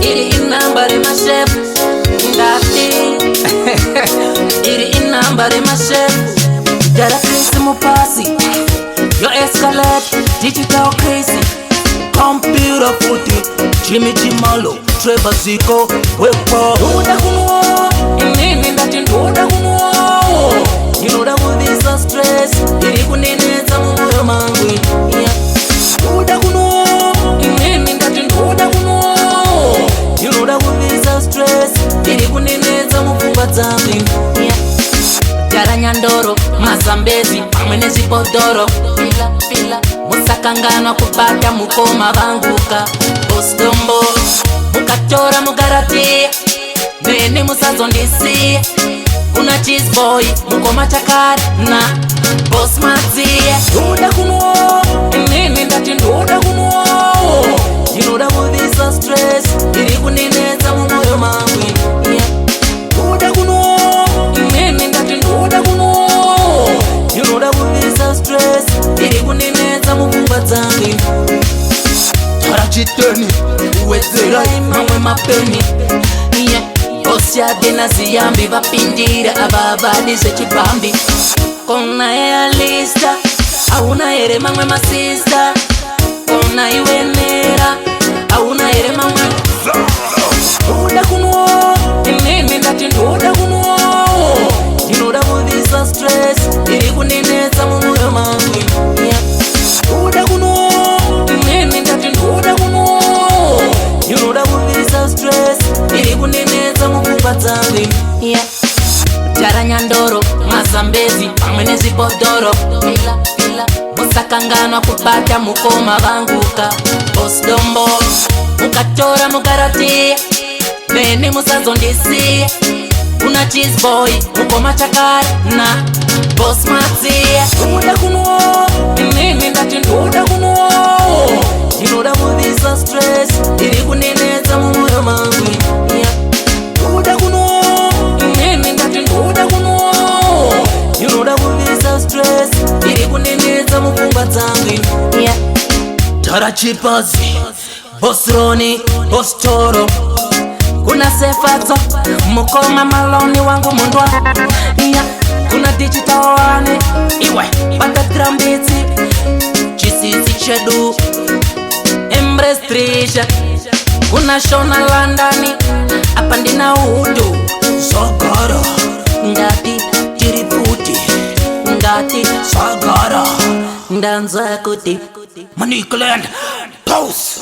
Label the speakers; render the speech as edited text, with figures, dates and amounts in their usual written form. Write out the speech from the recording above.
Speaker 1: Iri inambare mashefu ndati Iri inambare mashefu Jara Chris mupasi Yo escalate digital crazy Computer footy Jimmy Chimalo Trevor Zico Wepo Nduda kunuo Inini ndati nduda kunuo Inuda kudisa stress Iri kunineza mumoyo mangwi Nduda kunuo Inini ndati nduda kunuo Inuda kudisa stress Iri kunineza mufunga zambi Jara Nyandoro Mazambezi Pamwene zipodoro Pila Musakangano kupata mukoma banguka Ostombo Mukachora mugarati Nene musazondisi Kuna cheese boy Mukoma chakari na Boss Maxi Nduda kunuo Nene ndati nduda kunuo Inuda kudisa stress Iri kunineza mumoyo mangwi Nduda kunuo Nene ndati nduda kunuo Inuda kudisa stress Iri kunineza mufunga zangi Tara chiteni Uwezera imamwe mapeni Osya dena ziyambi vapindira ababadise chipambi Kona ea lista Auna ere mamwe masista Kona iwenera Auna ere mamwe Nduda kunuo Inini ndati nduda kunuo Inuda kudisa stress Iri kunineza mumoyo mangwi Nduda kunuo Inini ndati nduda kunuo Inuda kudisa stress Iri kunineza mufunga zangi Jara Nyandoro Mazambezi Pamwene zipodoro Pila Musakangano kupata mukoma banguka Ostombo Mukachora mugarati Nene musazondisi Kuna cheese boy Mukoma chakari na Boss Maxi Nduda kunuo Nene ndati nduda kunuo Inuda kudisa stress Iri kunineza mumoyo mangwi Nduda kunuo Nene ndati nduda kunuo Inuda kudisa stress Iri kunineza mufunga zangi Tara Chipazi Boss Roni Boss Toro Kuna Sefato Mukoma Maloni wangu mundwa Kuna digital wane Iwe Pata Trambiti Chisisi Chedu Embrace Trisha Kuna Shona Landani Apandina Udu Sagara Ndati Chiriputi Ndati Sagara Ndanza kuti Manikland Pause